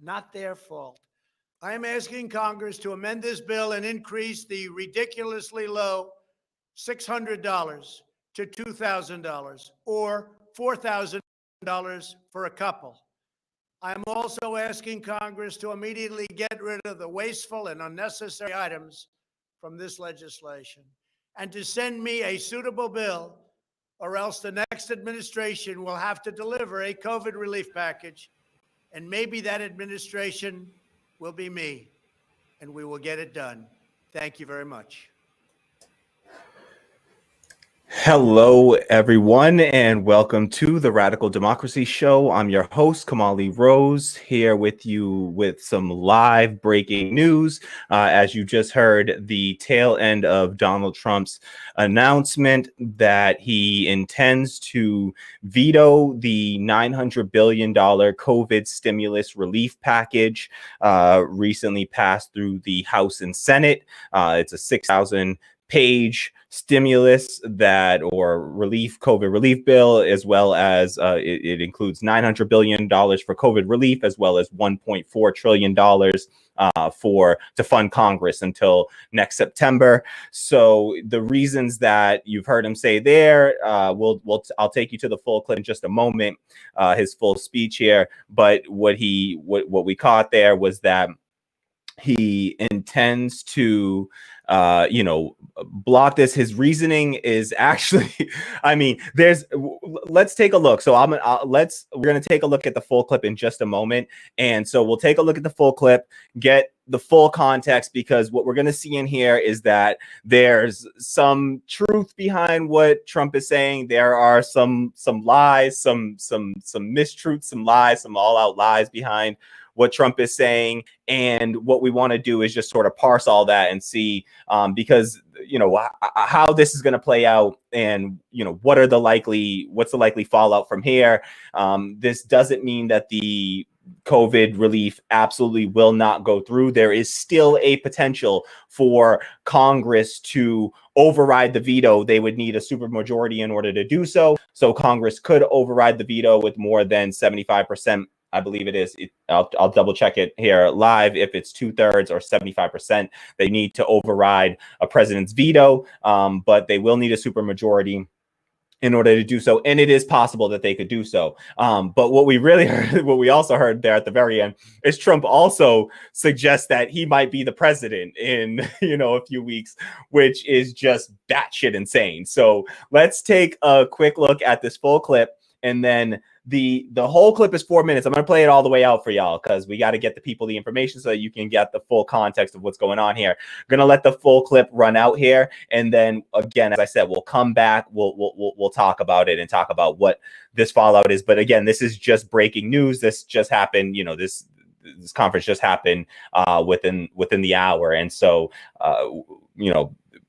not their fault. I am asking Congress to amend this bill and increase the ridiculously low $600 to $2,000 or $4,000 for a couple. I am also asking Congress to immediately get rid of the wasteful and unnecessary items from this legislation and to send me a suitable bill, or else the next administration will have to deliver a COVID relief package, and maybe that administration will be me, and we will get it done. Thank you very much. Hello, everyone, and welcome to the Radical Democracy Show. I'm your host, Kamali Rose, here with you with some live breaking news. As you just heard, the tail end of Donald Trump's announcement that he intends to veto the $900 billion COVID stimulus relief package recently passed through the House and Senate. It's a 6,000-page stimulus or COVID relief bill, as well as it includes $900 billion for COVID relief, as well as $1.4 trillion to fund Congress until next September. So the reasons that you've heard him say there, I'll take you to the full clip in just a moment, his full speech here. But what we caught there was that he intends to block this. His reasoning is actually, let's take a look. So we're going to take a look at the full clip in just a moment. And so we'll take a look at the full clip, get the full context, because what we're going to see in here is that there's some truth behind what Trump is saying. There are some lies, some mistruths, some lies, some all out lies behind what Trump is saying. And what we want to do is just sort of parse all that and see, because, how this is going to play out, and, what's the likely fallout from here. This doesn't mean that the COVID relief absolutely will not go through. There is still a potential for Congress to override the veto. They would need a supermajority in order to do so. So Congress could override the veto with more than 75%. I believe it is. I'll double check it here live. If it's 2/3 or 75%, they need to override a president's veto, but they will need a supermajority in order to do so. And it is possible that they could do so. But what we also heard there at the very end is Trump also suggests that he might be the president in, a few weeks, which is just batshit insane. So let's take a quick look at this full clip, and then the whole clip is 4 minutes. I'm going to play it all the way out for y'all, because we got to get the people the information so that you can get the full context of what's going on here. I'm going to let the full clip run out here, and then again, as I said, we'll come back. We'll talk about it and talk about what this fallout is. But again, this is just breaking news. This just happened. This conference just happened within the hour, and so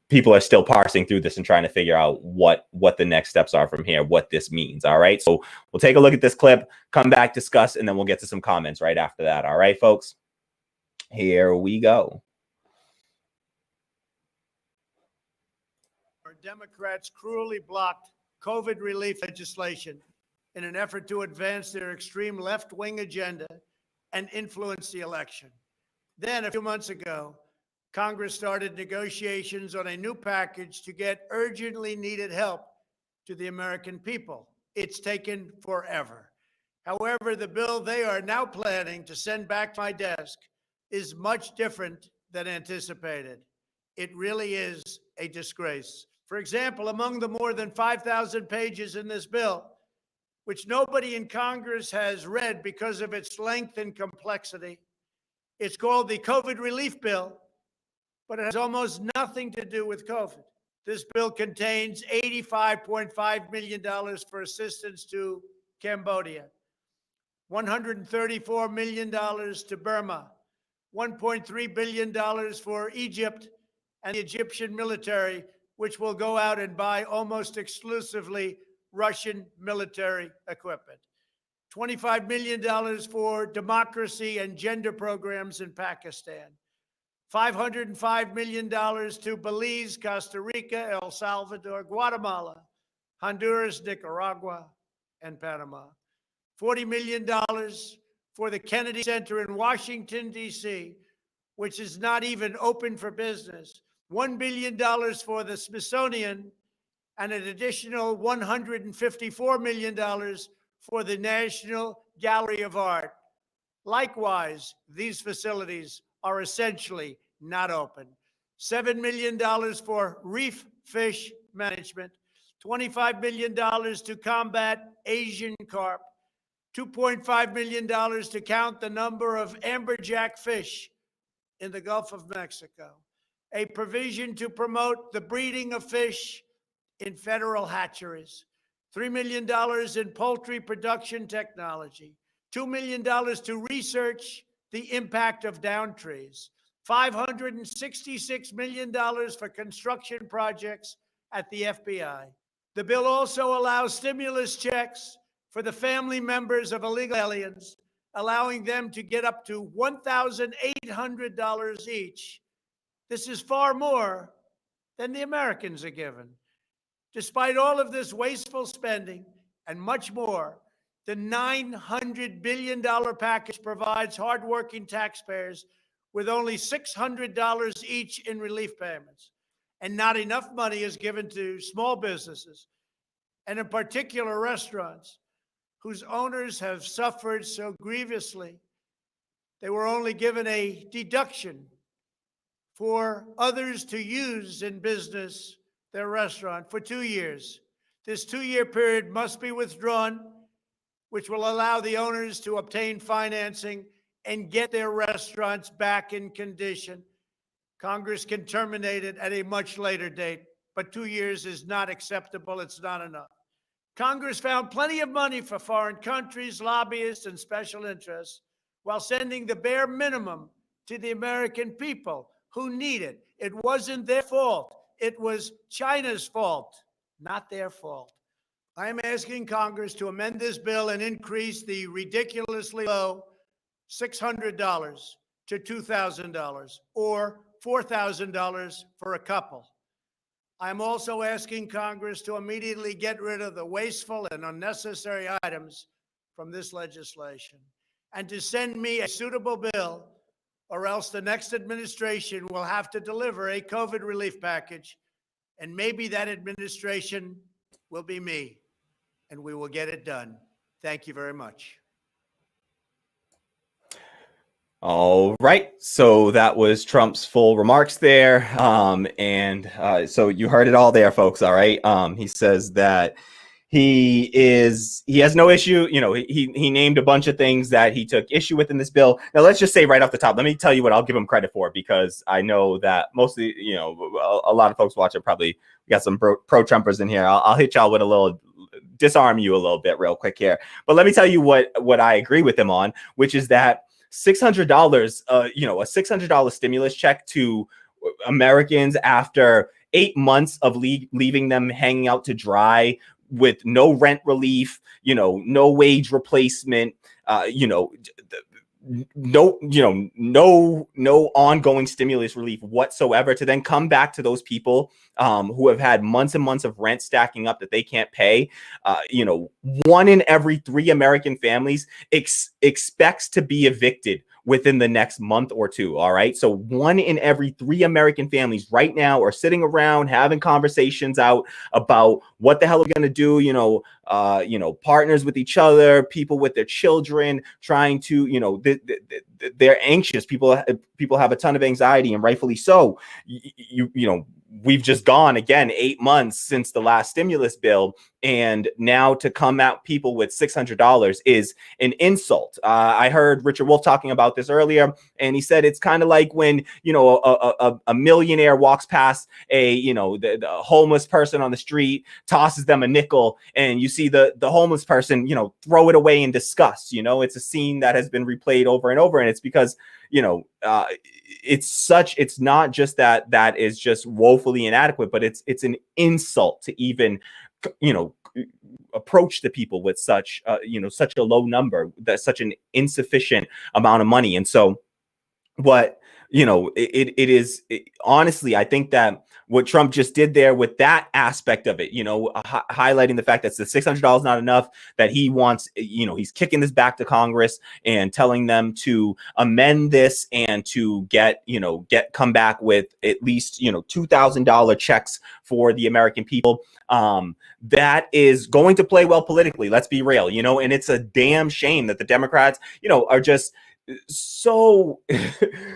people are still parsing through this and trying to figure out what the next steps are from here, what this means. All right. So we'll take a look at this clip, come back, discuss, and then we'll get to some comments right after that. All right, folks, here we go. Our Democrats cruelly blocked COVID relief legislation in an effort to advance their extreme left-wing agenda and influence the election. Then a few months ago, Congress started negotiations on a new package to get urgently needed help to the American people. It's taken forever. However, the bill they are now planning to send back to my desk is much different than anticipated. It really is a disgrace. For example, among the more than 5,000 pages in this bill, which nobody in Congress has read because of its length and complexity, it's called the COVID relief bill, but it has almost nothing to do with COVID. This bill contains $85.5 million for assistance to Cambodia, $134 million to Burma, $1.3 billion for Egypt and the Egyptian military, which will go out and buy almost exclusively Russian military equipment, $25 million for democracy and gender programs in Pakistan, $505 million to Belize, Costa Rica, El Salvador, Guatemala, Honduras, Nicaragua, and Panama. $40 million for the Kennedy Center in Washington, D.C., which is not even open for business, $1 billion for the Smithsonian, and an additional $154 million for the National Gallery of Art. Likewise, these facilities are essentially not open. $7 million for reef fish management, $25 million to combat Asian carp, $2.5 million to count the number of amberjack fish in the Gulf of Mexico, a provision to promote the breeding of fish in federal hatcheries, $3 million in poultry production technology, $2 million to research the impact of down trees, $566 million for construction projects at the FBI. The bill also allows stimulus checks for the family members of illegal aliens, allowing them to get up to $1,800 each. This is far more than the Americans are given. Despite all of this wasteful spending and much more, the $900 billion package provides hardworking taxpayers with only $600 each in relief payments. And not enough money is given to small businesses, and in particular restaurants, whose owners have suffered so grievously. They were only given a deduction for others to use in business their restaurant for 2 years. This 2-year period must be withdrawn, which will allow the owners to obtain financing and get their restaurants back in condition. Congress can terminate it at a much later date, but 2 years is not acceptable. It's not enough. Congress found plenty of money for foreign countries, lobbyists, and special interests, while sending the bare minimum to the American people who need it. It wasn't their fault. It was China's fault, not their fault. I am asking Congress to amend this bill and increase the ridiculously low $600 to $2,000 or $4,000 for a couple. I'm also asking Congress to immediately get rid of the wasteful and unnecessary items from this legislation and to send me a suitable bill, or else the next administration will have to deliver a COVID relief package, and maybe that administration will be me, and we will get it done. Thank you very much. All right. So that was Trump's full remarks there. So you heard it all there, folks. All right. He says that he has no issue. You know, he named a bunch of things that he took issue with in this bill. Now, let's just say right off the top, let me tell you what I'll give him credit for, because I know that mostly, you know, a lot of folks watching probably got some pro-Trumpers in here. I'll hit y'all with a little, disarm you a little bit real quick here. But let me tell you what I agree with him on, which is that $600, you know, a $600 stimulus check to Americans after 8 months of leaving them hanging out to dry with no rent relief, you know, no wage replacement, you know, no ongoing stimulus relief whatsoever, to then come back to those people who have had months and months of rent stacking up that they can't pay. You know, 1 in every 3 American families expects to be evicted within the next month or two. All right. So 1 in every 3 American families right now are sitting around having conversations out about what the hell are we going to do. You know, partners with each other, people with their children, trying to, you know, they're anxious. People have a ton of anxiety, and rightfully so. You know, we've just gone again 8 months since the last stimulus bill, and now to come at people with $600 is an insult. I heard Richard Wolff talking about this earlier, and he said it's kind of like when, you know, a millionaire walks past a, you know, the homeless person on the street, tosses them a nickel, and you see the homeless person, you know, throw it away in disgust. You know, it's a scene that has been replayed over and over, and it's because, you know, it's not just that is just woefully inadequate, but it's an insult to even, you know, approach the people with such, you know, such a low number, that's such an insufficient amount of money. And so what, honestly, I think that what Trump just did there with that aspect of it, highlighting the fact that the $600 not enough, that he wants, he's kicking this back to Congress and telling them to amend this and to come back with at least, $2,000 checks for the American people. That is going to play well politically. Let's be real, and it's a damn shame that the Democrats, are just so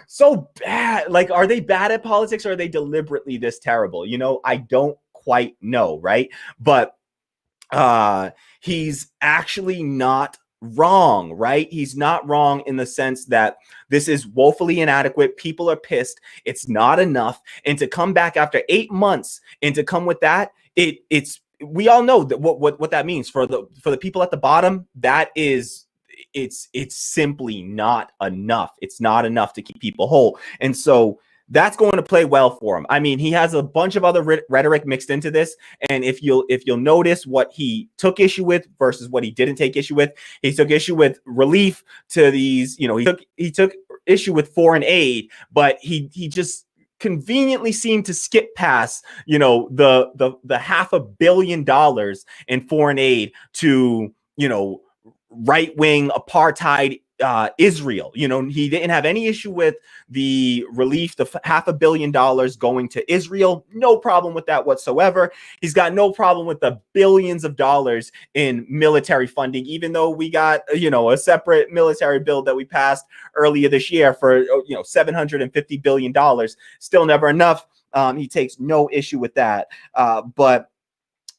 so bad. Like, are they bad at politics, or are they deliberately this terrible? I don't quite know, right? But he's actually not wrong, right? He's not wrong in the sense that this is woefully inadequate. People are pissed. It's not enough. And to come back after 8 months and to come with that, it's we all know that what that means for the people at the bottom. That is, it's simply not enough. It's not enough to keep people whole. And so that's going to play well for him. I mean, he has a bunch of other rhetoric mixed into this. And if you'll notice what he took issue with versus what he didn't take issue with, he took issue with relief to these, he took issue with foreign aid, but he just conveniently seemed to skip past, the $500 million in foreign aid to, right-wing apartheid Israel. He didn't have any issue with the relief, the $500 million going to Israel. No problem with that whatsoever. He's got no problem with the billions of dollars in military funding, even though we got, a separate military bill that we passed earlier this year for, $750 billion. Still never enough. He takes no issue with that. But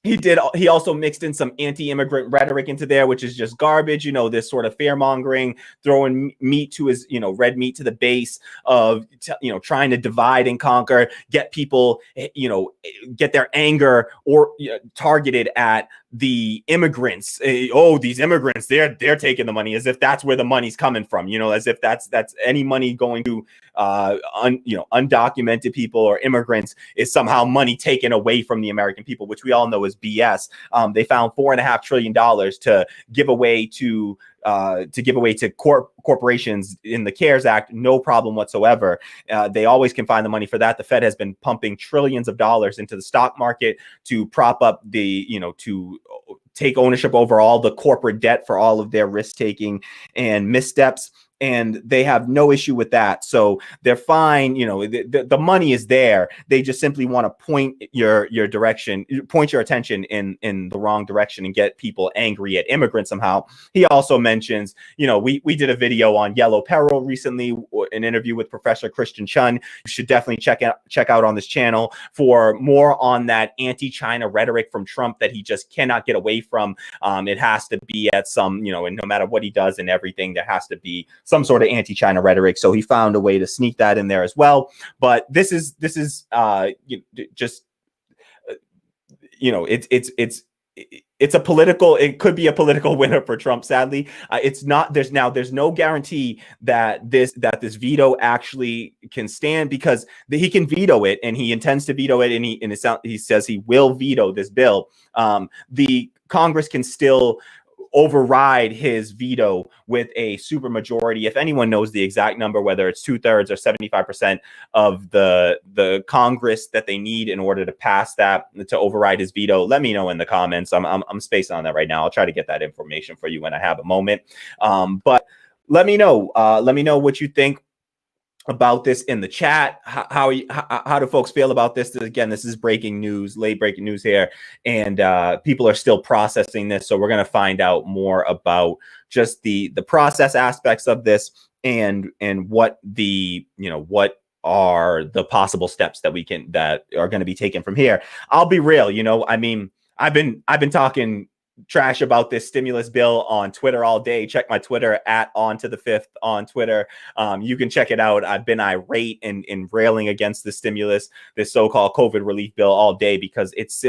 he also mixed in some anti-immigrant rhetoric into there, which is just garbage. This sort of fear mongering, throwing meat to his, red meat to the base of, trying to divide and conquer, get people, get their anger or targeted at the immigrants. These immigrants, they're taking the money, as if that's where the money's coming from, as if that's any money going to undocumented people or immigrants is somehow money taken away from the American people, which we all know is BS. They found $4.5 trillion to give away to corporations in the CARES Act. No problem whatsoever. They always can find the money for that. The Fed has been pumping trillions of dollars into the stock market to prop up to take ownership over all the corporate debt for all of their risk-taking and missteps. And they have no issue with that. So they're fine. The money is there. They just simply want to point your attention in the wrong direction and get people angry at immigrants somehow. He also mentions, we did a video on yellow peril recently, an interview with Professor Christian Chun. You should definitely check out on this channel for more on that anti-China rhetoric from Trump that he just cannot get away from. It has to be at some, and no matter what he does and everything, there has to be some sort of anti-China rhetoric. So he found a way to sneak that in there as well. But this is just, it's a political, it could be a political winner for Trump. Sadly, it's not. There's no guarantee that this veto actually can stand, because he can veto it, and he intends to veto it, and he says he will veto this bill. The Congress can still override his veto with a supermajority. If anyone knows the exact number, whether it's 2/3 or 75% of the Congress that they need in order to pass that, to override his veto, let me know in the comments. I'm spacing on that right now. I'll try to get that information for you when I have a moment. But let me know what you think about this in the chat. How do folks feel about this? Again, this is breaking news, late breaking news here, and people are still processing this. So we're going to find out more about just the process aspects of this, and what what are the possible steps that are going to be taken from here. I'll be real, I mean, I've been talking trash about this stimulus bill on Twitter all day. Check my Twitter at @OnToThe5th on Twitter. You can check it out. I've been irate and railing against the stimulus, this so-called COVID relief bill all day, because it's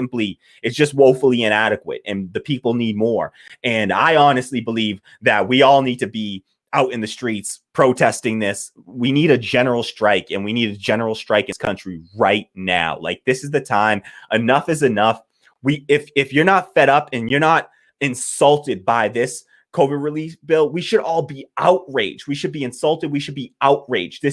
just woefully inadequate, and the people need more. And I honestly believe that we all need to be out in the streets protesting this. We need a general strike, and we need a general strike in this country right now. Like, this is the time. Enough is enough. If you're not fed up and you're not insulted by this COVID relief bill, we should all be outraged. We should be insulted. We should be outraged.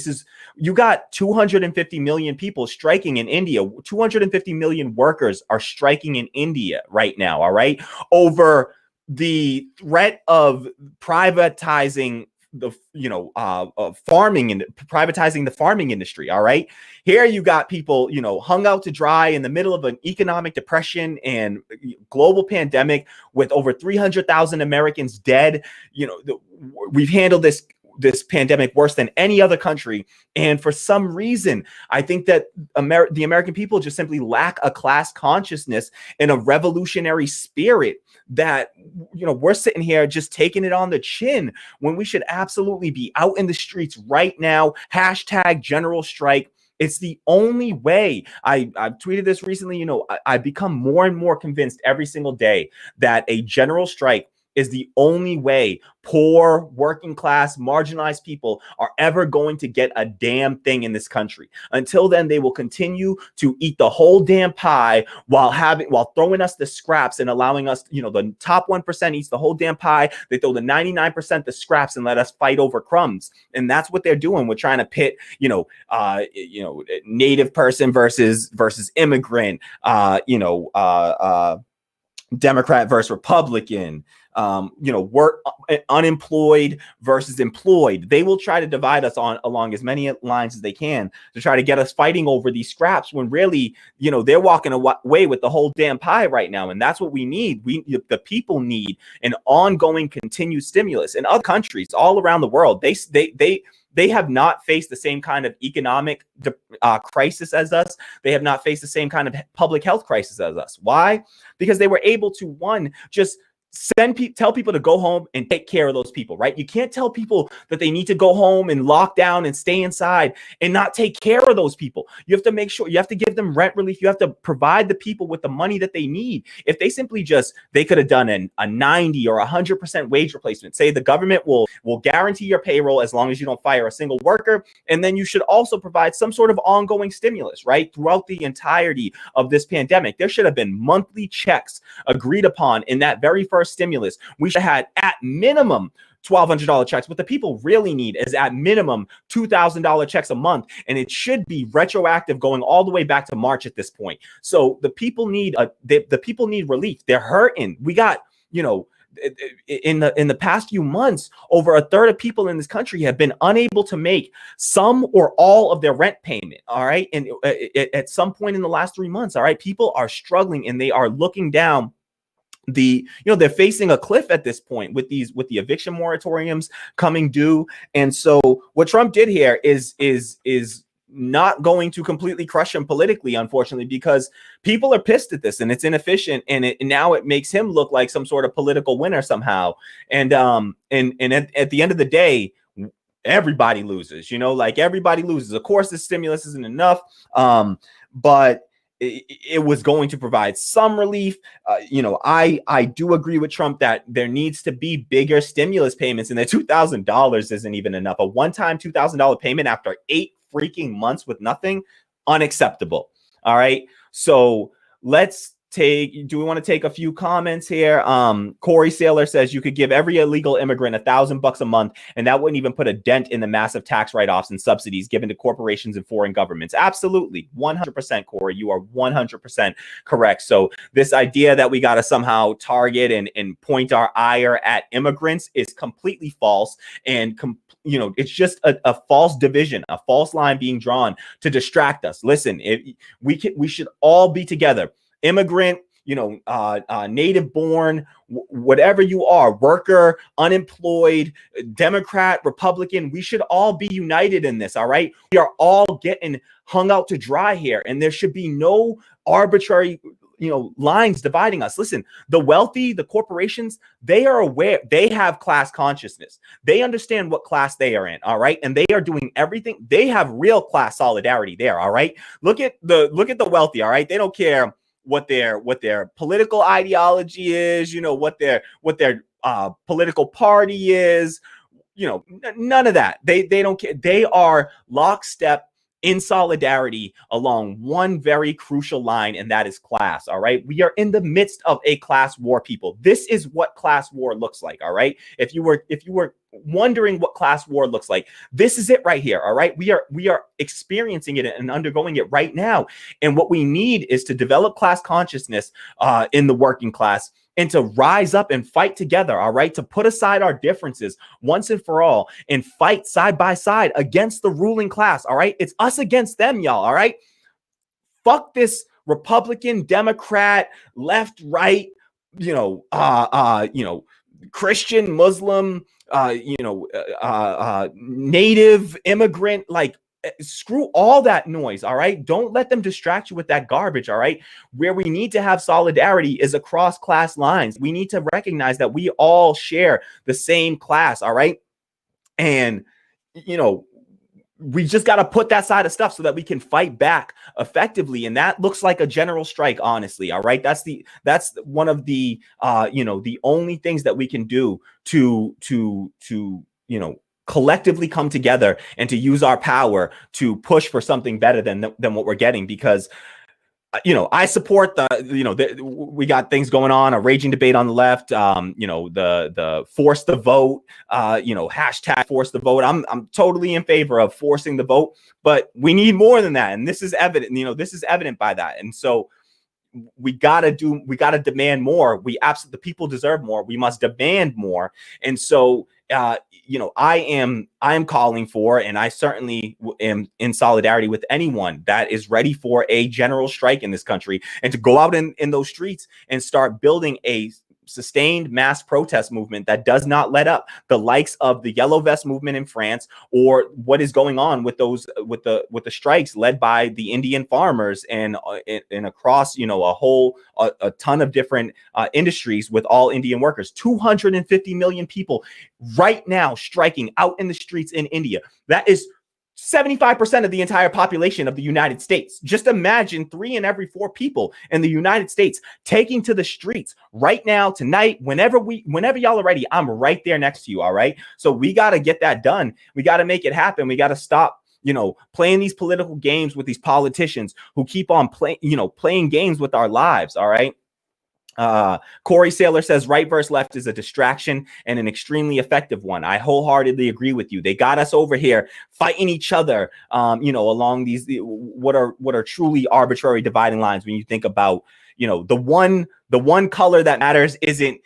You got 250 million people striking in India. 250 million workers are striking in India right now, all right, over the threat of privatizing farming and privatizing the farming industry. All right. Here you got people, hung out to dry in the middle of an economic depression and global pandemic with over 300,000 Americans dead. We've handled this pandemic worse than any other country. And for some reason, I think that the American people just simply lack a class consciousness and a revolutionary spirit that, we're sitting here just taking it on the chin when we should absolutely be out in the streets right now. Hashtag general strike. It's the only way. I've tweeted this recently. I become more and more convinced every single day that a general strike is the only way poor, working class, marginalized people are ever going to get a damn thing in this country. Until then, they will continue to eat the whole damn pie while throwing us the scraps and allowing us, the top 1% eats the whole damn pie. They throw the 99% the scraps and let us fight over crumbs. And that's what they're doing. We're trying to pit, native person versus immigrant, Democrat versus Republican, work unemployed versus employed. They will try to divide us along as many lines as they can to try to get us fighting over these scraps when really, they're walking away with the whole damn pie right now. And that's what we need. The people need an ongoing continued stimulus. In other countries all around the world, they have not faced the same kind of economic crisis as us. They have not faced the same kind of public health crisis as us. Why? Because they were able to, just tell people to go home and take care of those people, right? You can't tell people that they need to go home and lock down and stay inside and not take care of those people. You have to make sure, you have to give them rent relief. You have to provide the people with the money that they need. If they simply they could have done a 90 or 100% wage replacement. Say the government will guarantee your payroll as long as you don't fire a single worker. And then you should also provide some sort of ongoing stimulus, right? Throughout the entirety of this pandemic, there should have been monthly checks agreed upon in that very first stimulus. We should have had at minimum $1,200 checks. What the people really need is at minimum $2,000 checks a month. And it should be retroactive going all the way back to March at this point. So the people need the people need relief. They're hurting. We got, in the past few months, over a third of people in this country have been unable to make some or all of their rent payment. All right. And at some point in the last 3 months, all right, people are struggling and they are looking down they're facing a cliff at this point with the eviction moratoriums coming due. And so what Trump did here is not going to completely crush him politically, unfortunately, because people are pissed at this and it's inefficient, and now it makes him look like some sort of political winner somehow. And at the end of the day, everybody loses. Everybody loses. Of course, the stimulus isn't enough, but it was going to provide some relief. I do agree with Trump that there needs to be bigger stimulus payments, and the $2,000 isn't even enough. A one-time $2,000 payment after 8 freaking months with nothing, unacceptable. All right. So do we want to take a few comments here? Corey Saylor says you could give every illegal immigrant $1,000 a month, and that wouldn't even put a dent in the massive tax write-offs and subsidies given to corporations and foreign governments. Absolutely. 100%, Corey. You are 100% correct. So this idea that we got to somehow target and point our ire at immigrants is completely false. And it's just a false division, a false line being drawn to distract us. Listen, we should all be together. Immigrant, native born, whatever you are, worker, unemployed, Democrat, Republican, we should all be united in this. All right. We are all getting hung out to dry here, and there should be no arbitrary lines dividing us. Listen, the wealthy, the corporations, they are aware, they have class consciousness. They understand what class they are in. All right. And they are doing everything. They have real class solidarity there. All right. Look at the wealthy. All right. They don't care what their political ideology is, what their political party is, none of that. They don't care. They are lockstep in solidarity along one very crucial line, and that is class. All right. We are in the midst of a class war, people. This is what class war looks like. All right. If you were wondering what class war looks like, this is it right here. All right. We are experiencing it and undergoing it right now. And what we need is to develop class consciousness in the working class, and to rise up and fight together, all right? To put aside our differences once and for all and fight side by side against the ruling class, all right? It's us against them, y'all, all right? Fuck this Republican, Democrat, left, right, Christian, Muslim, native, immigrant, like, screw all that noise, all right? Don't let them distract you with that garbage, all right? Where we need to have solidarity is across class lines. We need to recognize that we all share the same class, all right? And, we just got to put that side of stuff so that we can fight back effectively. And that looks like a general strike, honestly, all right? That's one of the, the only things that we can do to collectively come together and to use our power to push for something better than what we're getting. Because I support we got things going on, a raging debate on the left, the force the vote, hashtag force the vote. I'm totally in favor of forcing the vote, but we need more than that. And this is evident, this is evident by that. And so we got to demand more. The people deserve more. We must demand more. And so, I am calling for, and I certainly am in solidarity with anyone that is ready for a general strike in this country, and to go out in those streets and start building a sustained mass protest movement that does not let up, the likes of the Yellow Vest movement in France, or what is going on with the strikes led by the Indian farmers and across a ton of different industries with all Indian workers. 250 million people right now striking out in the streets in India. That is 75% of the entire population of the United States. Just imagine 3 in every 4 people in the United States taking to the streets right now, tonight, whenever y'all are ready. I'm right there next to you. All right. So we got to get that done. We got to make it happen. We got to stop, playing these political games with these politicians who keep on playing games with our lives. All right. Corey Saylor says right versus left is a distraction and an extremely effective one. I wholeheartedly agree with you. They got us over here fighting each other, along these what are truly arbitrary dividing lines. When you think about, the one color that matters isn't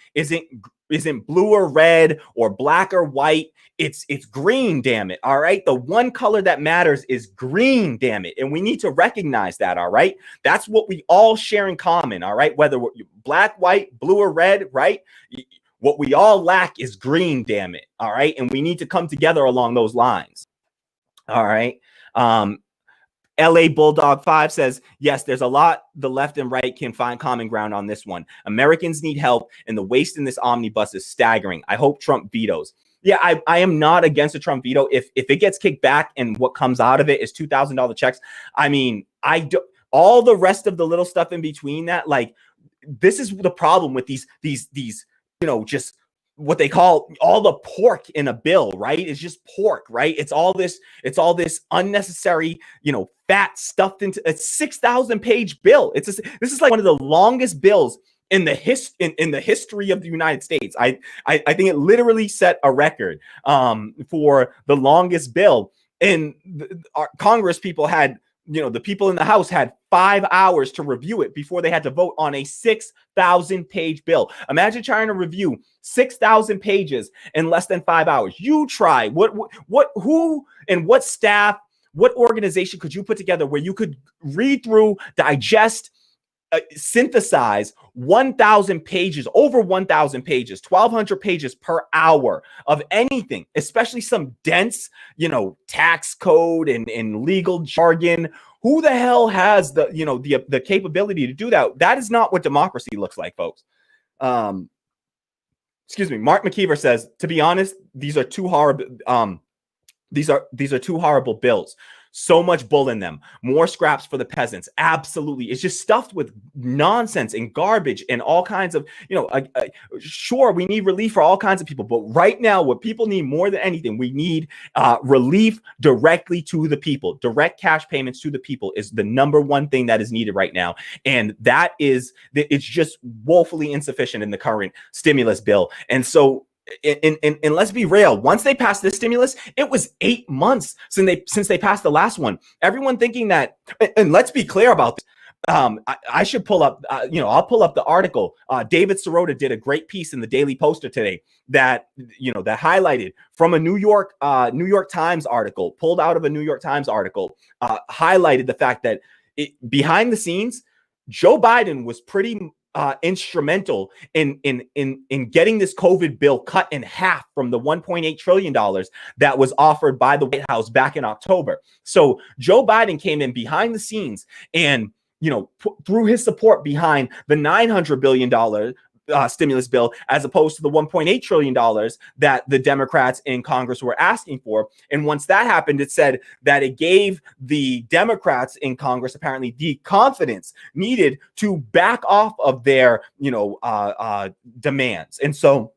blue or red or black or white. It's green, damn it. All right. The one color that matters is green, damn it. And we need to recognize that. All right. That's what we all share in common. All right. Whether we're black, white, blue, or red, right? What we all lack is green, damn it. All right. And we need to come together along those lines. All right. LA Bulldog 5 says, yes, there's a lot the left and right can find common ground on this one. Americans need help, and the waste in this omnibus is staggering. I hope Trump vetoes. Yeah, I am not against a Trump veto. If it gets kicked back and what comes out of it is $2,000 checks, I mean, all the rest of the little stuff in between that, like, this is the problem with these, just what they call all the pork in a bill, right? It's just pork, right? It's all this unnecessary, fat stuffed into a 6,000 page bill. This is like one of the longest bills in the history of the United States. I think it literally set a record for the longest bill. And our Congress people had, the people in the House had 5 hours to review it before they had to vote on a 6,000 page bill. Imagine trying to review 6,000 pages in less than 5 hours. You try. Who and what staff, what organization could you put together where you could read through, digest, synthesize 1,000 pages, over 1,000 pages, 1,200 pages per hour of anything, especially some dense, tax code and legal jargon? Who the hell has the capability to do that? That is not what democracy looks like, folks. Excuse me. Mark McKeever says, to be honest, these are two horrible. These are two horrible bills. So much bull in them. More scraps for the peasants. Absolutely. It's just stuffed with nonsense and garbage and all kinds of, sure, we need relief for all kinds of people. But right now, what people need more than anything, we need relief directly to the people. Direct cash payments to the people is the number one thing that is needed right now. And it's just woefully insufficient in the current stimulus bill. And so, and let's be real, once they passed this stimulus, it was 8 months since they passed the last one. Everyone thinking that, and let's be clear about this. I should pull up, I'll pull up the article. David Sirota did a great piece in the Daily Poster today that highlighted from a New York Times article, pulled out of a New York Times article, highlighted the fact that behind the scenes, Joe Biden was pretty instrumental in getting this COVID bill cut in half from the $1.8 trillion that was offered by the White House back in October. So Joe Biden came in behind the scenes and, through his support behind the $900 billion stimulus bill, as opposed to the $1.8 trillion that the Democrats in Congress were asking for. And once that happened, it said that it gave the Democrats in Congress apparently the confidence needed to back off of their, demands. And so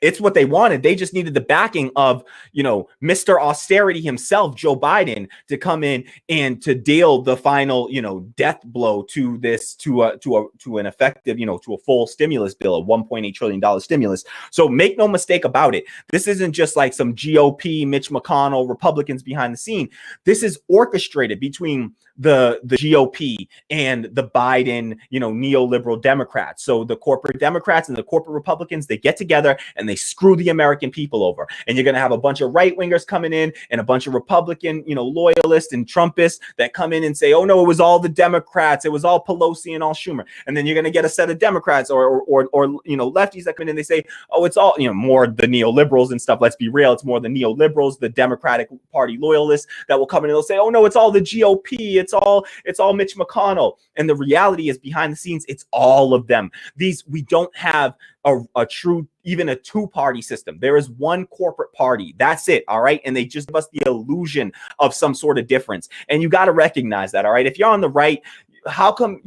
it's what they wanted. They just needed the backing of, Mr. Austerity himself, Joe Biden, to come in and to deal the final, death blow to this, to an effective, to a full stimulus bill, a $1.8 trillion stimulus. So make no mistake about it. This isn't just like some GOP, Mitch McConnell, Republicans behind the scene. This is orchestrated between the GOP and the Biden, neoliberal Democrats. So the corporate Democrats and the corporate Republicans, they get together and they screw the American people over. And you're going to have a bunch of right wingers coming in and a bunch of Republican, loyalists and Trumpists that come in and say, oh no, it was all the Democrats. It was all Pelosi and all Schumer. And then you're going to get a set of Democrats or lefties that come in and they say, oh, it's all, more the neoliberals and stuff. Let's be real. It's more the neoliberals, the Democratic Party loyalists that will come in and they'll say, oh no, it's all the GOP. It's all Mitch McConnell. And the reality is behind the scenes, it's all of them. We don't have a true, even a two-party system. There is one corporate party. That's it. All right. And they just give us the illusion of some sort of difference. And you got to recognize that. All right. If you're on the right, how come,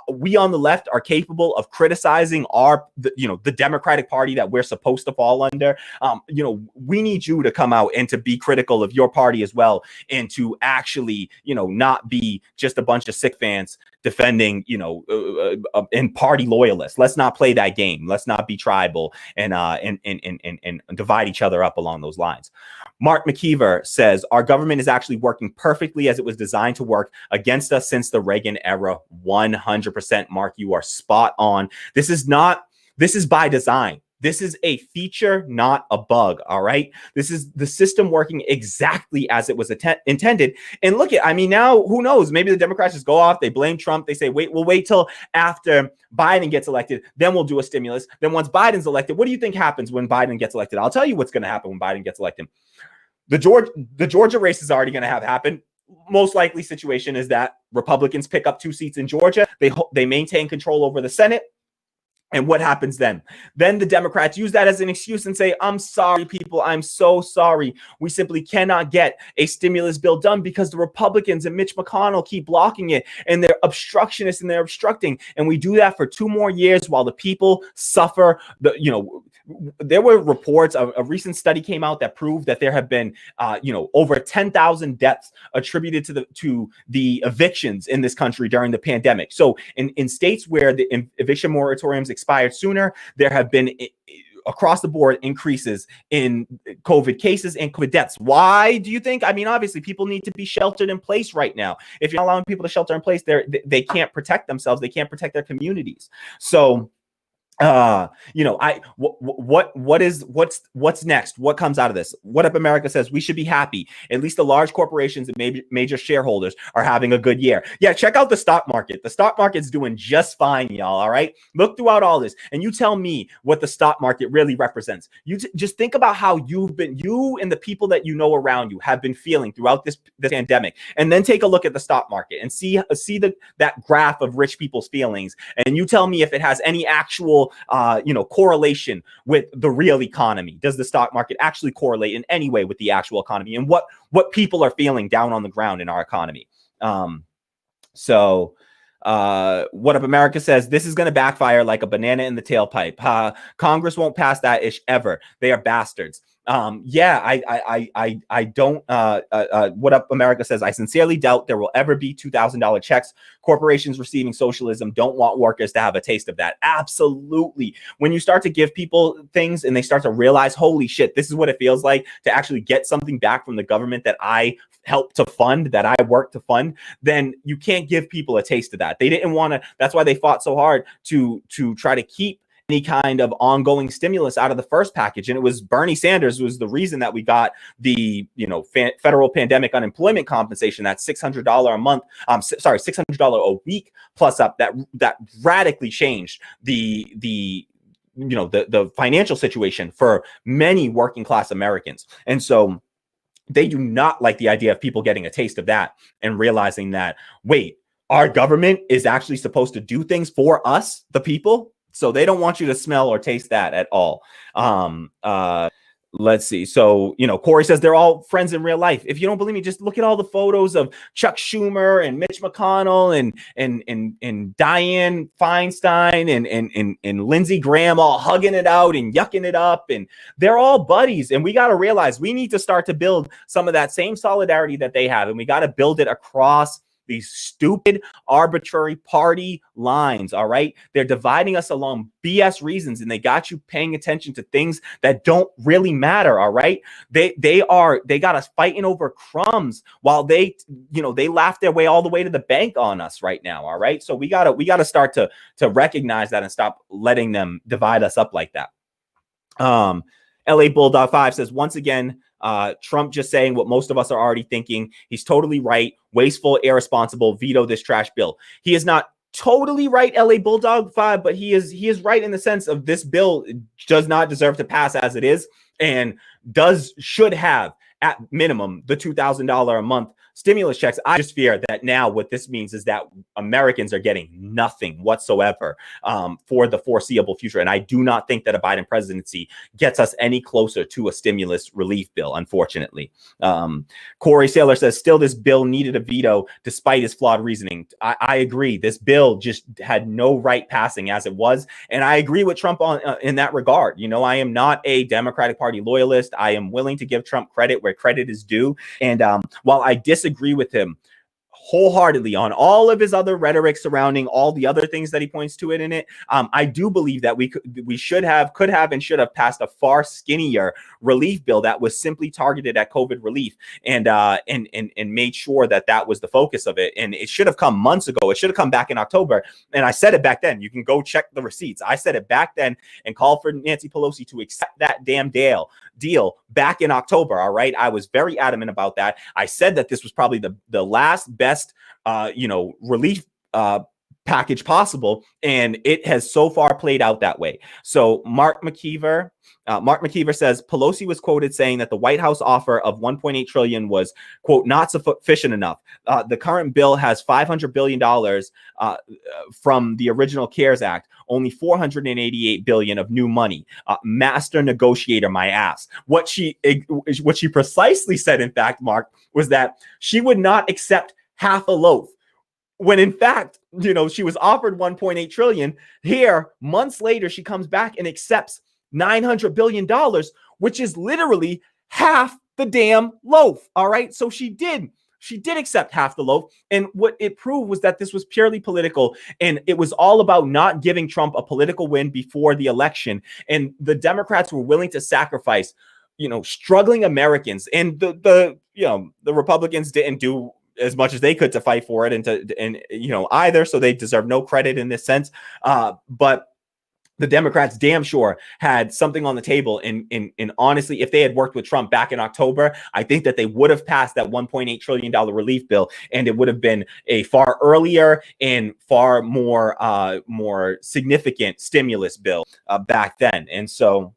we on the left are capable of criticizing the Democratic Party that we're supposed to fall under? We need you to come out and to be critical of your party as well. And to actually, not be just a bunch of sycophants defending, and party loyalists. Let's not play that game. Let's not be tribal and divide each other up along those lines. Mark McKeever says, our government is actually working perfectly as it was designed to work against us since the Reagan era. 100%. Mark, you are spot on. This is by design. This is a feature, not a bug. All right. This is the system working exactly as it was intended. And look now, who knows? Maybe the Democrats just go off. They blame Trump. They say, we'll wait till after Biden gets elected. Then we'll do a stimulus. Then once Biden's elected, what do you think happens when Biden gets elected? I'll tell you what's going to happen when Biden gets elected. The Georgia race is already going to have happened. Most likely situation is that Republicans pick up 2 seats in Georgia. They maintain control over the Senate. And what happens then? Then the Democrats use that as an excuse and say, I'm sorry, people. I'm so sorry. We simply cannot get a stimulus bill done because the Republicans and Mitch McConnell keep blocking it. And they're obstructionists and they're obstructing. And we do that for 2 more years while the people suffer. There were reports, a recent study came out that proved that there have been, over 10,000 deaths attributed to the evictions in this country during the pandemic. So in states where the eviction moratoriums expired sooner, there have been across the board increases in COVID cases and COVID deaths. Why do you think? Obviously people need to be sheltered in place right now. If you're not allowing people to shelter in place, they can't protect themselves. They can't protect their communities. So what's next? What comes out of this? What Up America says we should be happy. At least the large corporations and major shareholders are having a good year. Yeah, check out the stock market. The stock market's doing just fine, y'all. All right. Look throughout all this and you tell me what the stock market really represents. You just think about how you and the people that you know around you have been feeling throughout this pandemic. And then take a look at the stock market and see that graph of rich people's feelings. And you tell me if it has any actual real, correlation with the real economy? Does the stock market actually correlate in any way with the actual economy and what people are feeling down on the ground in our economy? So What Up America says, this is going to backfire like a banana in the tailpipe. Congress won't pass that ish ever. They are bastards. I don't. What Up America says, I sincerely doubt there will ever be $2,000 checks. Corporations receiving socialism don't want workers to have a taste of that. Absolutely. When you start to give people things and they start to realize, holy shit, this is what it feels like to actually get something back from the government that I helped to fund, that I worked to fund, then you can't give people a taste of that. They didn't want to. That's why they fought so hard to try to keep any kind of ongoing stimulus out of the first package. And it was Bernie Sanders was the reason that we got the, federal pandemic unemployment compensation, that $600 a month, $600 a week plus up, that radically changed the financial situation for many working class Americans. And so they do not like the idea of people getting a taste of that and realizing that, wait, our government is actually supposed to do things for us, the people. So they don't want you to smell or taste that at all. Let's see. So, Corey says they're all friends in real life. If you don't believe me, just look at all the photos of Chuck Schumer and Mitch McConnell and Dianne Feinstein and Lindsey Graham all hugging it out and yucking it up. And they're all buddies. And we got to realize we need to start to build some of that same solidarity that they have. And we got to build it across these stupid, arbitrary party lines, all right? They're dividing us along BS reasons, and they got you paying attention to things that don't really matter, all right? They got us fighting over crumbs while they laugh their way all the way to the bank on us right now, all right? So we gotta start to recognize that and stop letting them divide us up like that. LA Bulldog 5 says, once again, Trump just saying what most of us are already thinking. He's totally right. Wasteful, irresponsible. Veto this trash bill. He is not totally right, LA Bulldog 5, but he is right in the sense of this bill does not deserve to pass as it is and should have at minimum the $2,000 a month stimulus checks. I just fear that now what this means is that Americans are getting nothing whatsoever for the foreseeable future. And I do not think that a Biden presidency gets us any closer to a stimulus relief bill, unfortunately. Corey Saylor says, still, this bill needed a veto despite his flawed reasoning. I agree. This bill just had no right passing as it was. And I agree with Trump in that regard. I am not a Democratic Party loyalist. I am willing to give Trump credit where credit is due. And while I disagree with him wholeheartedly on all of his other rhetoric surrounding all the other things that he points to in it, I do believe that we could have and should have passed a far skinnier relief bill that was simply targeted at COVID relief and made sure that was the focus of it. And it should have come months ago. It should have come back in October. And I said it back then. You can go check the receipts. I said it back then and called for Nancy Pelosi to accept that damn deal back in October. All right. I was very adamant about that. I said that this was probably the last best relief package possible, and it has so far played out that way. So Mark McKeever says Pelosi was quoted saying that the White House offer of $1.8 trillion was, quote, not sufficient enough. The current bill has $500 billion from the original CARES Act, only $488 billion of new money. Master negotiator, my ass. What she precisely said, in fact, Mark, was that she would not accept half a loaf, when in fact, she was offered $1.8 trillion. Here, months later, she comes back and accepts $900 billion, which is literally half the damn loaf. All right. So she did accept half the loaf. And what it proved was that this was purely political. And it was all about not giving Trump a political win before the election. And the Democrats were willing to sacrifice, struggling Americans. And the Republicans didn't do as much as they could to fight for it either. So they deserve no credit in this sense. But the Democrats damn sure had something on the table. And honestly, if they had worked with Trump back in October, I think that they would have passed that $1.8 trillion relief bill. And it would have been a far earlier and far more significant stimulus bill back then. And so,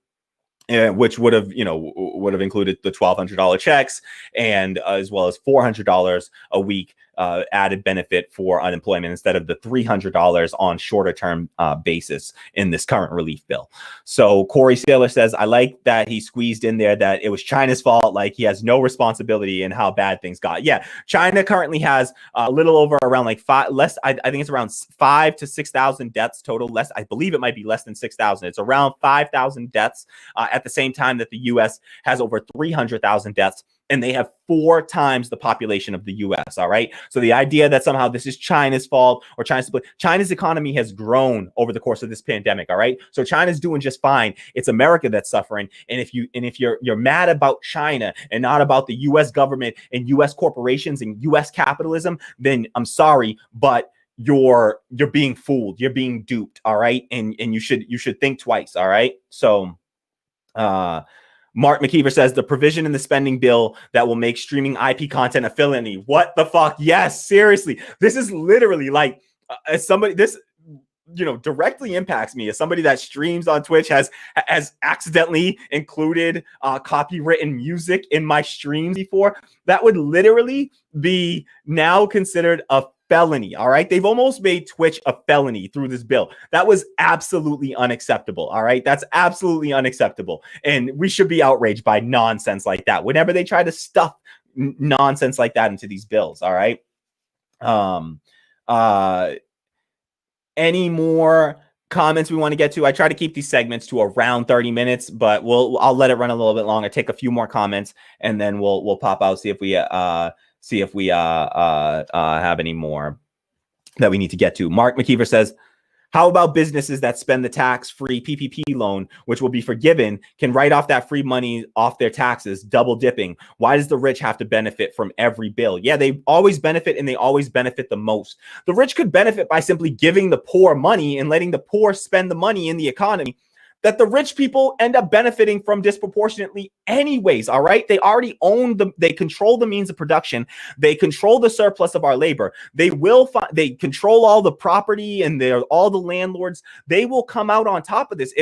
which would have included the $1,200 checks and as well as $400 a week added benefit for unemployment instead of the $300 on shorter term basis in this current relief bill. So Corey Saylor says, I like that he squeezed in there that it was China's fault, like he has no responsibility in how bad things got. Yeah, China currently has a little over around like I think it's around 5,000 to 6,000 deaths total. Less, I believe it might be less than 6,000. It's around 5,000 deaths at the same time that the U.S. has over 300,000 deaths. And they have 4 times the population of the U.S. All right. So the idea that somehow this is China's fault or China's economy has grown over the course of this pandemic. All right. So China's doing just fine. It's America that's suffering. And if you're mad about China and not about the U.S. government and U.S. corporations and U.S. capitalism, then I'm sorry, but you're being fooled. You're being duped. All right. And you should think twice. All right. So Mark McKeever says the provision in the spending bill that will make streaming IP content a felony. What the fuck? Yes, seriously. This is literally like as somebody, this, directly impacts me as somebody that streams on Twitch has accidentally included copywritten music in my streams before. That would literally be now considered a felony. All right. They've almost made Twitch a felony through this bill. That was absolutely unacceptable. All right. That's absolutely unacceptable. And we should be outraged by nonsense like that whenever they try to stuff nonsense like that into these bills. All right. Any more comments we want to get to? I try to keep these segments to around 30 minutes, but I'll let it run a little bit longer, take a few more comments, and then we'll pop out, see if we have any more that we need to get to. Mark McKeever says, how about businesses that spend the tax-free PPP loan, which will be forgiven, can write off that free money off their taxes, double dipping? Why does the rich have to benefit from every bill? Yeah, they always benefit, and they always benefit the most. The rich could benefit by simply giving the poor money and letting the poor spend the money in the economy that the rich people end up benefiting from disproportionately anyways. All right. They already they control the means of production. They control the surplus of our labor. They control all the property and all the landlords. They will come out on top of this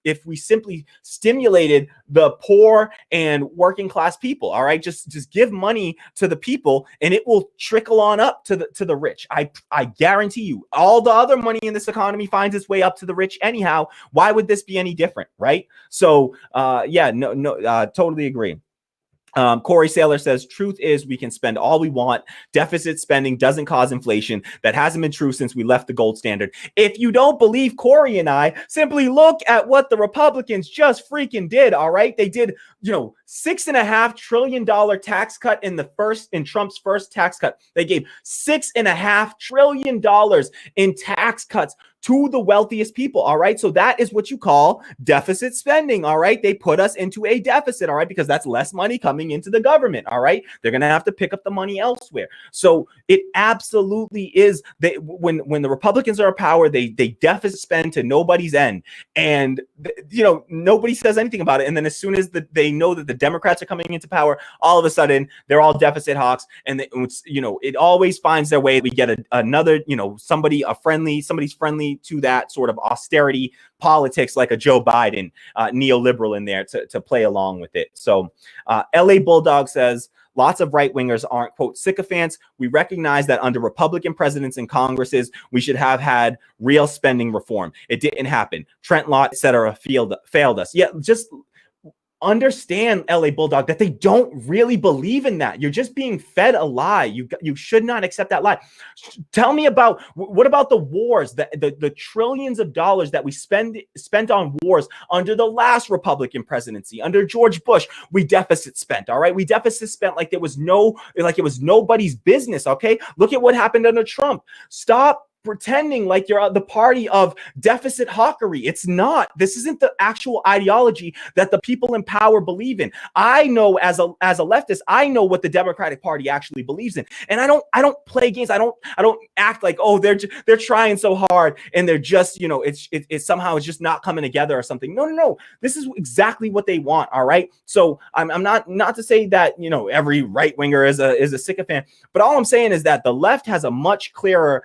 if we simply stimulated the poor and working class people. All right. Just give money to the people and it will trickle on up to the rich. I guarantee you all the other money in this economy finds its way up to the rich anyhow. Why would this be any different? Right. So totally agree. Corey Saylor says, truth is we can spend all we want. Deficit spending doesn't cause inflation. That hasn't been true since we left the gold standard. If you don't believe Corey and I, simply look at what the Republicans just freaking did. All right. They did, $6.5 trillion tax cut in Trump's first tax cut. They gave $6.5 trillion in tax cuts to the wealthiest people. All right. So that is what you call deficit spending. All right. They put us into a deficit. All right. Because that's less money coming into the government. All right. They're going to have to pick up the money elsewhere. So it absolutely is. When the Republicans are in power, they deficit spend to nobody's end. And, nobody says anything about it. And then as soon as they know that the Democrats are coming into power, all of a sudden they're all deficit hawks. And, it always finds their way. We get another, somebody's friendly to that sort of austerity politics, like a Joe Biden neoliberal in there to play along with it. So LA Bulldog says, lots of right wingers aren't, quote, sycophants. We recognize that under Republican presidents and Congresses, we should have had real spending reform. It didn't happen. Trent Lott, et cetera, failed us. Yeah, just understand, LA Bulldog, that they don't really believe in that. You're just being fed a lie. You should not accept that lie. Tell me what about the wars, the trillions of dollars that we spent on wars under the last Republican presidency, under George Bush. We deficit spent. All right. We deficit spent like it was nobody's business. Okay. Look at what happened under Trump. Stop pretending like you're the party of deficit hawkery. It's not. This isn't the actual ideology that the people in power believe in. I know as a leftist, I know what the Democratic Party actually believes in. And I don't play games. I don't act like, oh, they're trying so hard and they're just, it's somehow it's just not coming together or something. No. This is exactly what they want. All right. So I'm not to say that, every right winger is a sycophant, but all I'm saying is that the left has a much clearer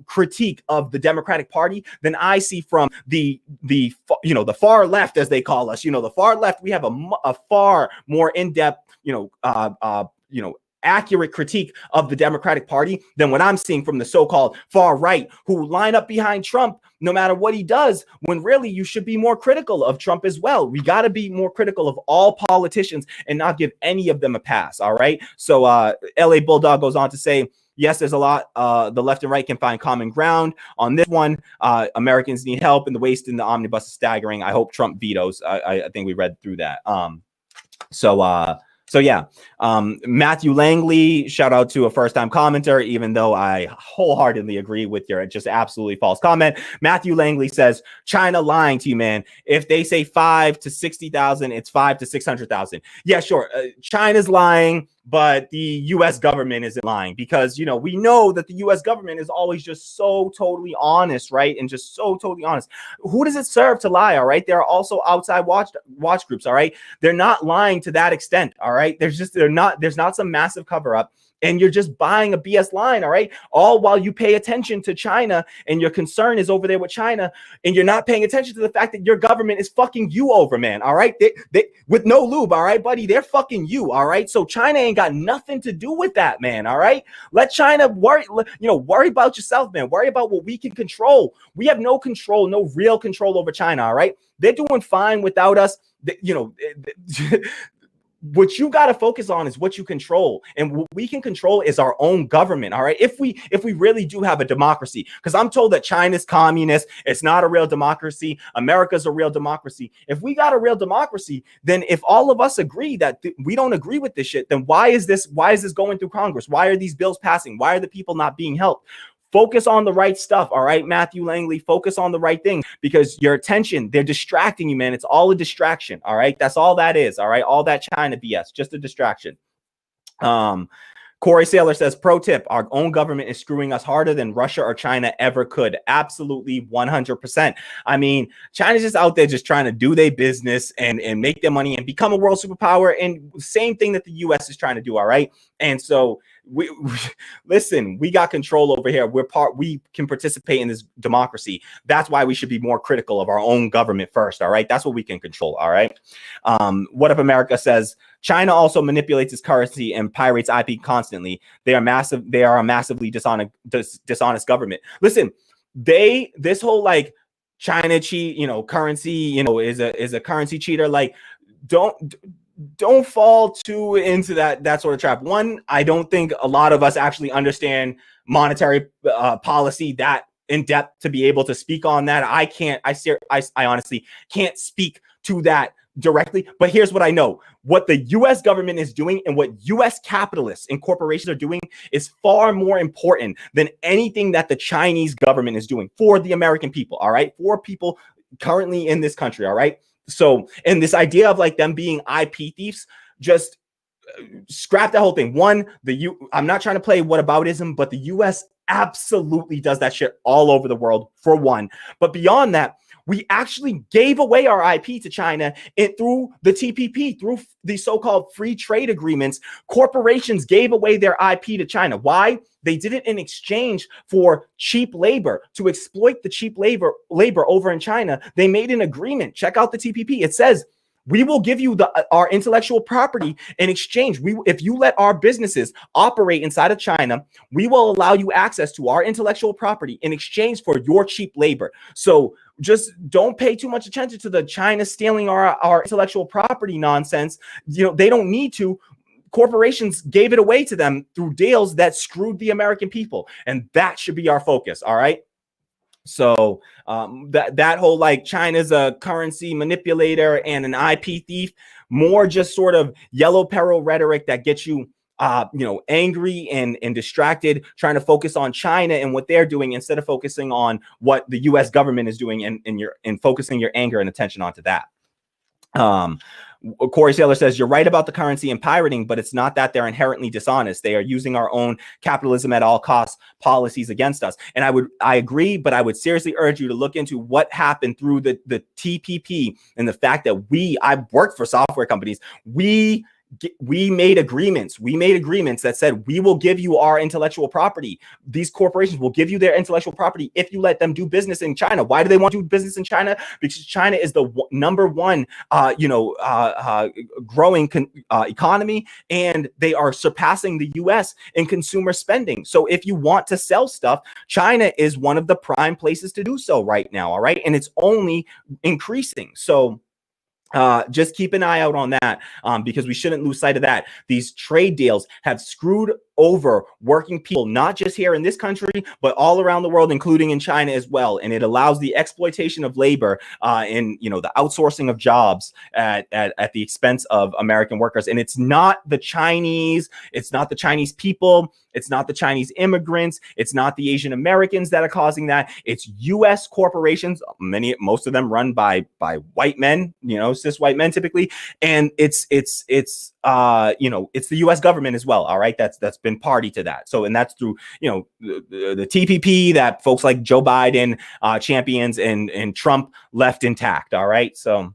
critique of the Democratic Party than I see from the far left, as they call us. The far left, we have a far more in-depth, accurate critique of the Democratic Party than what I'm seeing from the so-called far right, who line up behind Trump no matter what he does, when really you should be more critical of Trump as well. We got to be more critical of all politicians and not give any of them a pass. All right. So LA Bulldog goes on to say, yes, there's a lot. The left and right can find common ground on this one. Americans need help, and the waste in the omnibus is staggering. I hope Trump vetoes. I think we read through that. So yeah, Matthew Langley, shout out to a first-time commenter, even though I wholeheartedly agree with your just absolutely false comment. Matthew Langley says, China lying to you, man. If they say 5 to 60,000, it's 5 to 600,000. Yeah, sure. China's lying, but the U.S. government isn't lying because, you know, we know that the U.S. government is always just so totally honest, right? And just so totally honest. Who does it serve to lie, all right? There are also outside watch groups, all right? They're not lying to that extent, all right? There's not some massive cover up. And you're just buying a BS line, all right? All while you pay attention to China and your concern is over there with China, and you're not paying attention to the fact that your government is fucking you over, man, all right? They with no lube, all right, buddy? They're fucking you, all right? So China ain't got nothing to do with that, man, all right? Let China worry about yourself, man. Worry about what we can control. We have no control, no real control over China, all right? They're doing fine without us. What you got to focus on is what you control, and what we can control is our own government. All right, if we really do have a democracy, because I'm told that China's communist, it's not a real democracy. America's a real democracy. If we got a real democracy, then if all of us agree that we don't agree with this shit, then why is this going through Congress? Why are these bills passing? Why are the people not being helped? Focus on the right stuff, all right, Matthew Langley. Focus on the right thing, because your attention, they're distracting you, man. It's all a distraction, all right? That's all that is, all right? All that China BS, just a distraction. Corey Saylor says, pro tip, our own government is screwing us harder than Russia or China ever could. Absolutely 100%. I mean, China's just out there just trying to do their business and make their money and become a world superpower. And same thing that the U.S. is trying to do, all right? And so listen, we got control over here. We can participate in this democracy. That's why we should be more critical of our own government first. All right. That's what we can control. All right. What If America says, China also manipulates its currency and pirates IP constantly. They are a massively dishonest government. Listen, this whole like China cheat, currency, is a currency cheater. Like, don't fall too into that sort of trap. One, I don't think a lot of us actually understand monetary policy that in depth to be able to speak on that. I honestly can't speak to that directly, but here's what I know. What the U.S. government is doing and what U.S. capitalists and corporations are doing is far more important than anything that the Chinese government is doing for the American people, all right? For people currently in this country, all right? So, and this idea of like them being IP thieves, just scrap that whole thing. One, I'm not trying to play whataboutism, but the U.S. absolutely does that shit all over the world, for one. But beyond that, we actually gave away our IP to China through the TPP, through the so-called free trade agreements. Corporations gave away their IP to China. Why? They did it in exchange for cheap labor, to exploit the cheap labor over in China. They made an agreement. Check out the TPP. It says, we will give you our intellectual property in exchange. If you let our businesses operate inside of China, we will allow you access to our intellectual property in exchange for your cheap labor. So just don't pay too much attention to the China stealing our intellectual property nonsense. They don't need to. Corporations gave it away to them through deals that screwed the American people. And that should be our focus. All right. So that whole like China's a currency manipulator and an IP thief, more just sort of yellow peril rhetoric that gets you angry and distracted, trying to focus on China and what they're doing instead of focusing on what the U.S. government is doing and focusing your anger and attention onto that. Corey Saylor says, you're right about the currency and pirating, but it's not that they're inherently dishonest. They are using our own capitalism at all costs policies against us. And I agree, but I would seriously urge you to look into what happened through the TPP and the fact that I've worked for software companies. We we made agreements. We made agreements that said we will give you our intellectual property. These corporations will give you their intellectual property if you let them do business in China. Why do they want to do business in China? Because China is the number one, growing economy, and they are surpassing the U.S. in consumer spending. So if you want to sell stuff, China is one of the prime places to do so right now. All right, and it's only increasing. So just keep an eye out on that, because we shouldn't lose sight of that. These trade deals have screwed over working people, not just here in this country, but all around the world, including in China as well. And it allows the exploitation of labor and, the outsourcing of jobs at the expense of American workers. And it's not the Chinese, it's not the Chinese people, it's not the Chinese immigrants, it's not the Asian Americans that are causing that. It's U.S. corporations, most of them run by white men, cis white men typically, and it's the U.S. government as well. All right, that's been party to that. So, and that's through the TPP that folks like Joe Biden champions and Trump left intact. All right, so.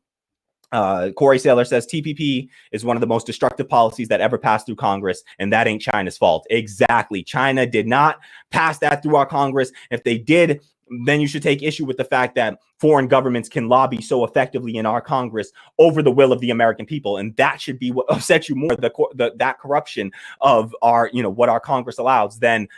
Corey Saylor says TPP is one of the most destructive policies that ever passed through Congress, and that ain't China's fault. Exactly. China did not pass that through our Congress. If they did, then you should take issue with the fact that foreign governments can lobby so effectively in our Congress over the will of the American people. And that should be what upsets you more, that corruption of our, what our Congress allows, than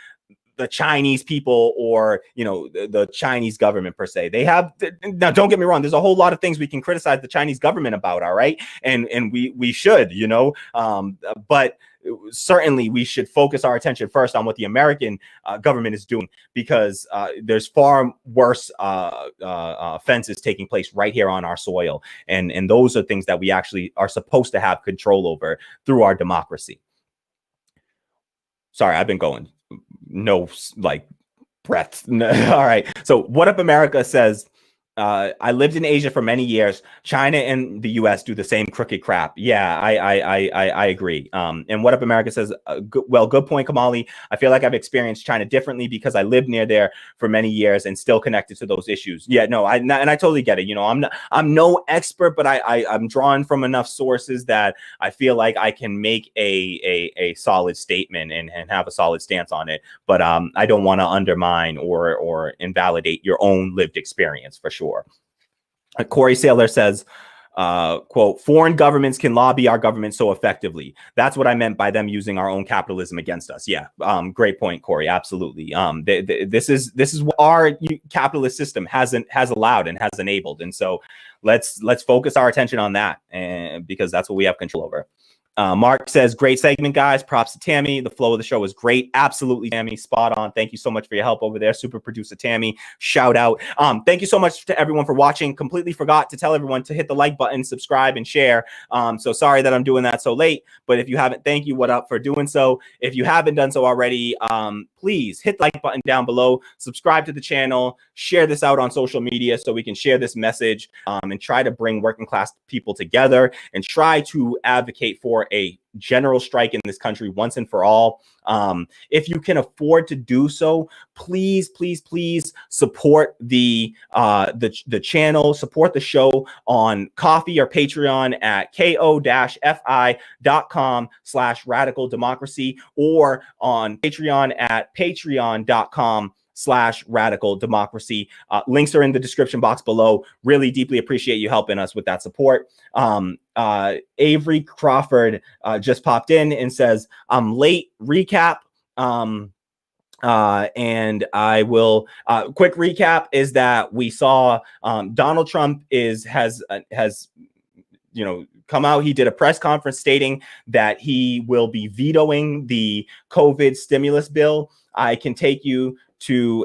the Chinese people or, the Chinese government per se. They have, now don't get me wrong, there's a whole lot of things we can criticize the Chinese government about, all right? And we should, but certainly we should focus our attention first on what the American government is doing, because there's far worse offenses taking place right here on our soil. And those are things that we actually are supposed to have control over through our democracy. Sorry, I've been going. No, breath. All right. So What Up America says, I lived in Asia for many years. China and the U.S. do the same crooked crap. Yeah, I agree. And What Up America says, good point, Kamali. I feel like I've experienced China differently because I lived near there for many years and still connected to those issues. Yeah, no, and I totally get it. I'm no expert, but I'm drawing from enough sources that I feel like I can make a solid statement and have a solid stance on it. But I don't want to undermine or invalidate your own lived experience, for sure. Corey Saylor says, quote, foreign governments can lobby our government so effectively. That's what I meant by them using our own capitalism against us. Yeah. Great point, Corey. Absolutely. This is what our capitalist system has allowed and has enabled. And so let's focus our attention on that, and because that's what we have control over. Mark says, great segment, guys. Props to Tammy. The flow of the show was great. Absolutely, Tammy. Spot on. Thank you so much for your help over there. Super producer Tammy. Shout out. Thank you so much to everyone for watching. Completely forgot to tell everyone to hit the like button, subscribe, and share. So sorry that I'm doing that so late, but if you haven't, thank you. What up for doing so. If you haven't done so already, please hit the like button down below, subscribe to the channel, share this out on social media so we can share this message and try to bring working class people together and try to advocate for a general strike in this country once and for all. If you can afford to do so, please support the channel, support the show on Ko-fi or Patreon at ko-fi.com/radical democracy, or on Patreon at patreon.com/radical democracy. Links are in the description box below. Really deeply appreciate you helping us with that support. Avery Crawford just popped in and says, I'm late. Recap. And I will quick recap is that we saw Donald Trump has come out. He did a press conference stating that he will be vetoing the COVID stimulus bill. I can take you to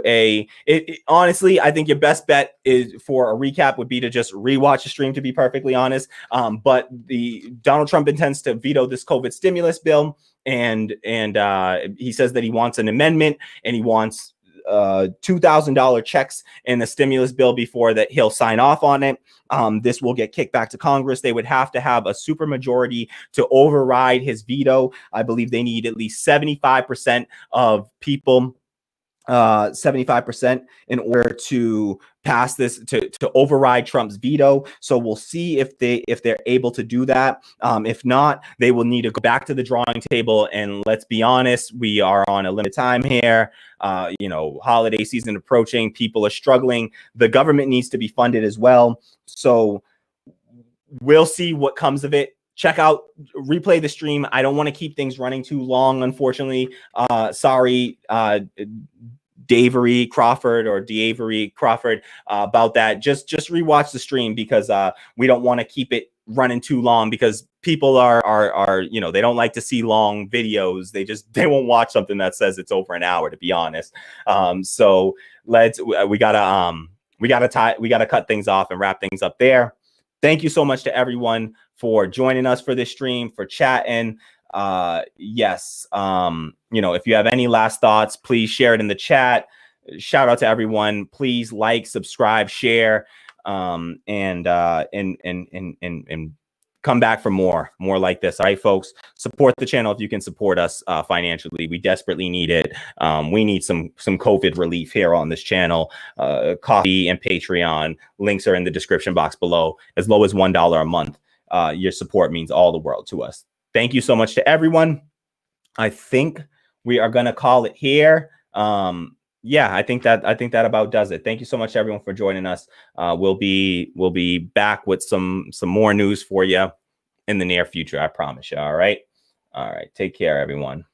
honestly, I think your best bet is for a recap would be to just rewatch the stream, to be perfectly honest. But the Donald Trump intends to veto this COVID stimulus bill, and he says that he wants an amendment, and he wants $2,000 checks in the stimulus bill before that he'll sign off on it. This will get kicked back to Congress. They would have to have a supermajority to override his veto. I believe they need at least 75% of people 75% in order to pass this, to override Trump's veto. So we'll see if they're able to do that. If not, they will need to go back to the drawing table. And let's be honest, we are on a limited time here. Holiday season approaching, people are struggling. The government needs to be funded as well. So we'll see what comes of it. Check out, replay the stream. I don't want to keep things running too long, unfortunately. Sorry, Davery Crawford or Davery Crawford, about that. Just rewatch the stream, because we don't want to keep it running too long, because people are they don't like to see long videos. They won't watch something that says it's over an hour, to be honest. So we gotta cut things off and wrap things up there. Thank you so much to everyone for joining us for this stream, for chatting. Yes. If you have any last thoughts, please share it in the chat. Shout out to everyone. Please like, subscribe, share, and come back for more like this. All right, folks, support the channel if you can support us financially. We desperately need it. We need some COVID relief here on this channel. Coffee and Patreon links are in the description box below. As low as $1 a month. Your support means all the world to us. Thank you so much to everyone. I think we are going to call it here. Yeah, I think that about does it. Thank you so much to everyone for joining us. We'll be back with some more news for you in the near future. I promise you. All right. Take care, everyone.